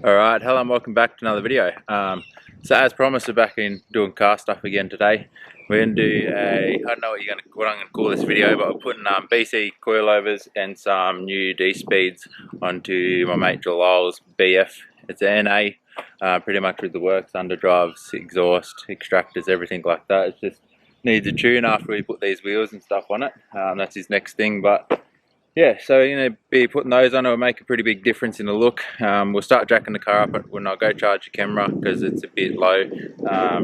Alright, hello and welcome back to another video. So as promised, we're back in doing car stuff again today. We're going to do I don't know what I'm going to call this video, but we're putting BC coilovers and some new D-speeds onto my mate Jalal's BF. It's an NA, pretty much with the works, underdrives, exhaust, extractors, everything like that. It just needs a tune after we put these wheels and stuff on it. That's his next thing, but yeah, so you're going to be putting those on. It will make a pretty big difference in the look. We'll start jacking the car up when I go charge the camera because it's a bit low,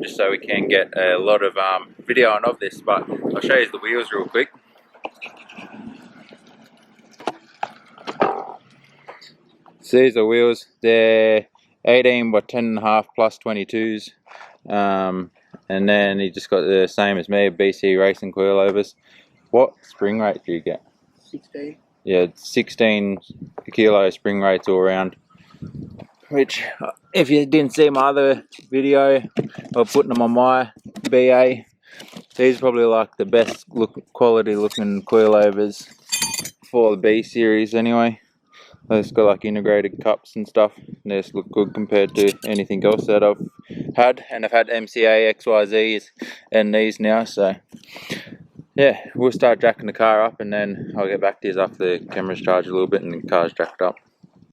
just so we can get a lot of video on of this. But I'll show you the wheels real quick. So these are wheels. They're 18 by 10.5 plus 22s, and then you just got the same as me, BC racing coilovers. What spring rate do you get? 16. Yeah, 16 kilo spring rates all around. Which, if you didn't see my other video of putting them on my BA, these are probably like the best quality looking coilovers for the B series anyway. They've got like integrated cups and stuff. They just look good compared to anything else that I've had. And I've had MCA, XYZs and these now, so yeah, we'll start jacking the car up and then I'll get back to you after the camera's charged a little bit and the car's jacked up.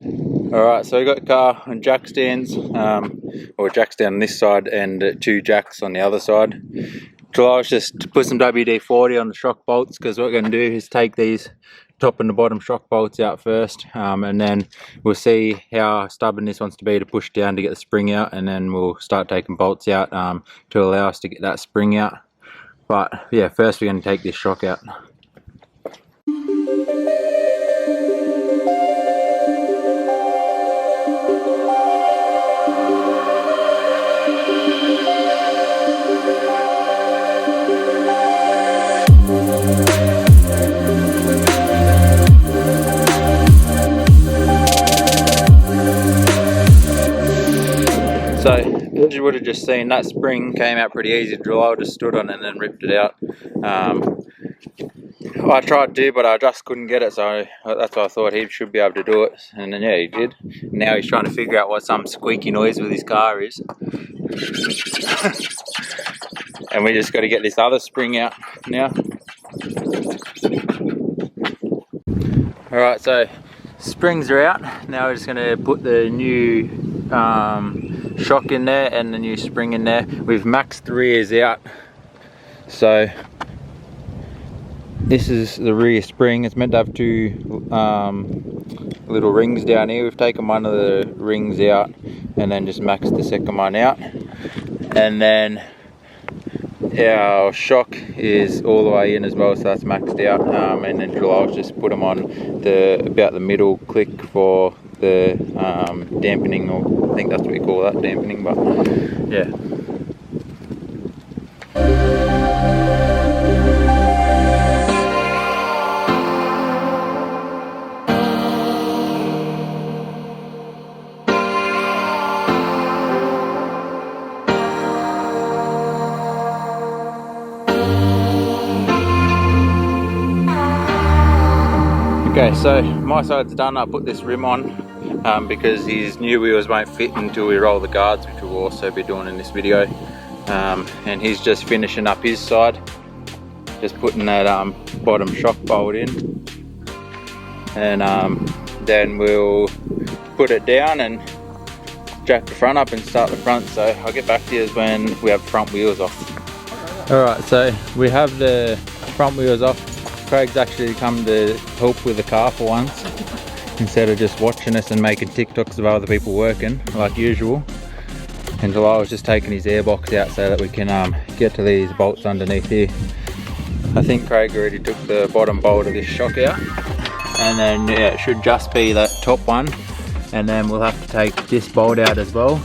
Alright, so we got the car on jack stands, or jack stand on this side and 2 jacks on the other side. July's just put some WD-40 on the shock bolts because what we're going to do is take these top and the bottom shock bolts out first, and then we'll see how stubborn this wants to be to push down to get the spring out, and then we'll start taking bolts out to allow us to get that spring out. But yeah, first we're going to take this shock out. So, as you would have just seen, that spring came out pretty easy. Jalal just stood on it and then ripped it out. I tried to, but I just couldn't get it, so that's why I thought he should be able to do it. And then yeah, he did. Now he's trying to figure out what some squeaky noise with his car is. And we just got to get this other spring out now. Alright, so springs are out. Now we're just going to put the new shock in there and the new spring in there. We've maxed the rears out, so this is the rear spring. It's meant to have 2 little rings down here. We've taken one of the rings out and then just maxed the second one out, and then our shock is all the way in as well, so that's maxed out, and then I'll just put them on about the middle click for the dampening, or I think that's what we call that, dampening, but yeah. Okay, so my side's done. I put this rim on because his new wheels won't fit until we roll the guards, which we'll also be doing in this video. And he's just finishing up his side, just putting that bottom shock bolt in, and then we'll put it down and jack the front up and start the front. So I'll get back to you when we have front wheels off. Alright, so we have the front wheels off. Craig's actually come to help with the car for once, instead of just watching us and making TikToks of other people working like usual. And July was just taking his airbox out so that we can get to these bolts underneath here. I think Craig already took the bottom bolt of this shock out, and then yeah, it should just be that top one, and then we'll have to take this bolt out as well,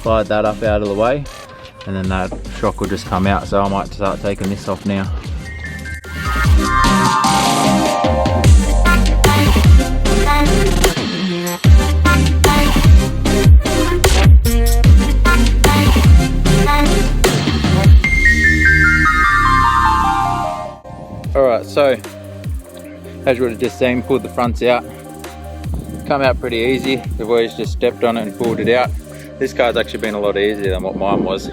slide that up out of the way, and then that shock will just come out. So I might start taking this off now. Alright, so as you would have just seen, pulled the fronts out. come out pretty easy. We've always just stepped on it and pulled it out. This car's actually been a lot easier than what mine was.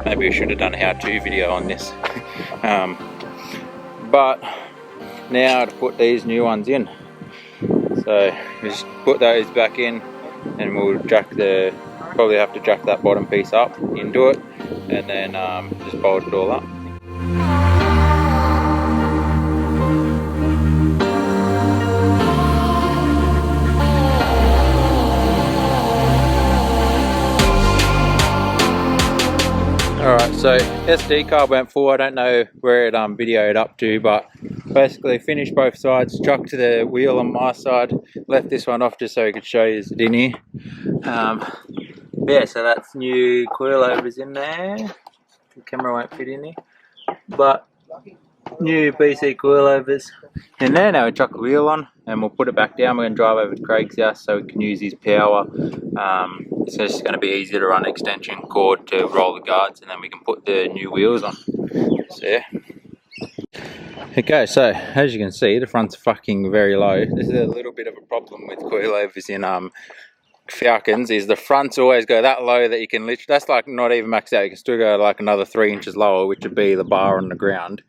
Maybe we should have done a how-to video on this. But now to put these new ones in. So we just put those back in, and we'll probably have to jack that bottom piece up into it, and then just bolt it all up. Alright, so SD card went full. I don't know where it videoed up to, but basically finished both sides, chucked the wheel on my side, left this one off just so I could show you it in here. Yeah, so that's new coilovers in there. The camera won't fit in here, but new BC coilovers in there. Now we chuck the wheel on and we'll put it back down. We're going to drive over to Craig's house so we can use his power. So it's going to be easier to run extension cord to roll the guards, and then we can put the new wheels on. So yeah. Okay, so as you can see, the front's fucking very low. This is a little bit of a problem with coilovers in Falcons, is the fronts always go that low that you can literally, that's like not even maxed out. You can still go like another 3 inches lower, which would be the bar on the ground.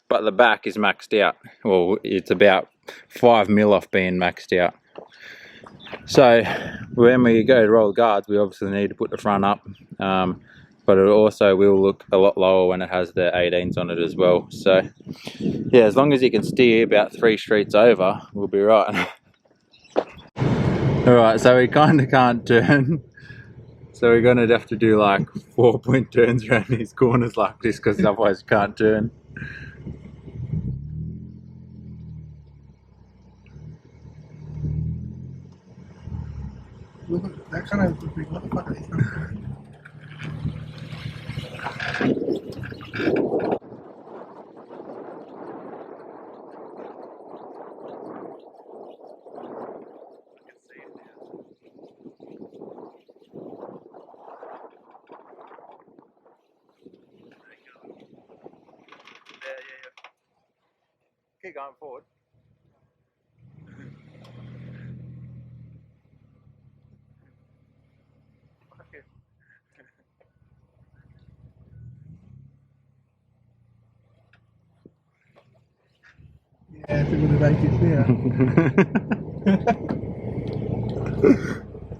But the back is maxed out. Well, it's about 5 mil off being maxed out. So when we go to roll the guards, we obviously need to put the front up, but it also will look a lot lower when it has the 18s on it as well. So yeah, as long as you can steer about 3 streets over, we'll be right. Alright, so we kind of can't turn, so we're going to have to do like 4-point turns around these corners like this, because otherwise you can't turn. That kind of big motherfucker. Keep going forward. Yeah, people would like it there.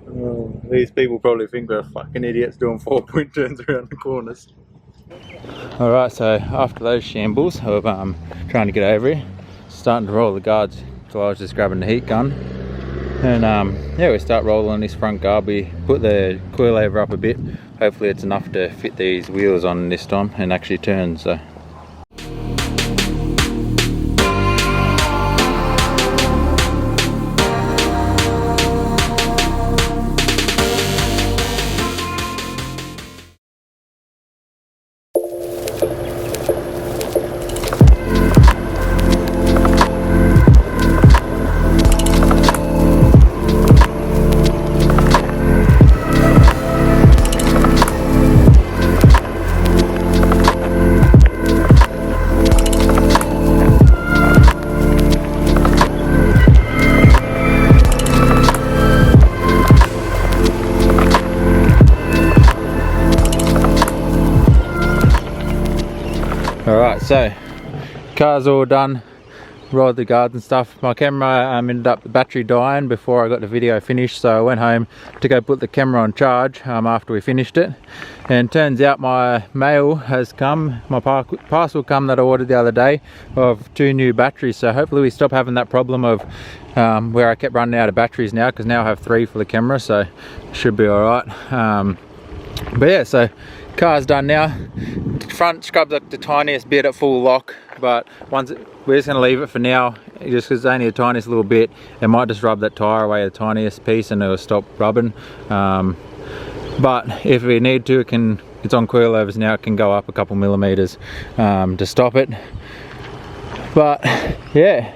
Oh, these people probably think we're fucking idiots doing 4-point turns around the corners. Alright, so after those shambles of trying to get over here, starting to roll the guards, so I was just grabbing the heat gun. And yeah, we start rolling this front guard. We put the coilover up a bit. Hopefully it's enough to fit these wheels on this time and actually turn. So alright, so car's all done, rolled the guards and stuff. My camera ended up the battery dying before I got the video finished, so I went home to go put the camera on charge after we finished it. And turns out my mail has come, my parcel come that I ordered the other day of 2 new batteries. So hopefully we stop having that problem of where I kept running out of batteries now, because now I have 3 for the camera, so it should be alright. But yeah, so car's done now. Front scrub's like the tiniest bit at full lock, but we're just going to leave it for now, just because it's only the tiniest little bit. It might just rub that tyre away the tiniest piece and it'll stop rubbing. But if we need to, it's on coilovers now, it can go up a couple millimeters to stop it. But yeah,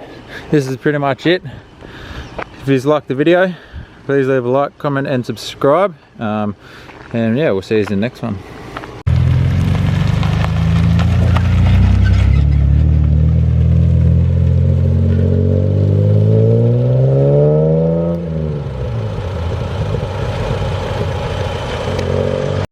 this is pretty much it. If you liked the video, please leave a like, comment and subscribe. And yeah, we'll see you in the next one.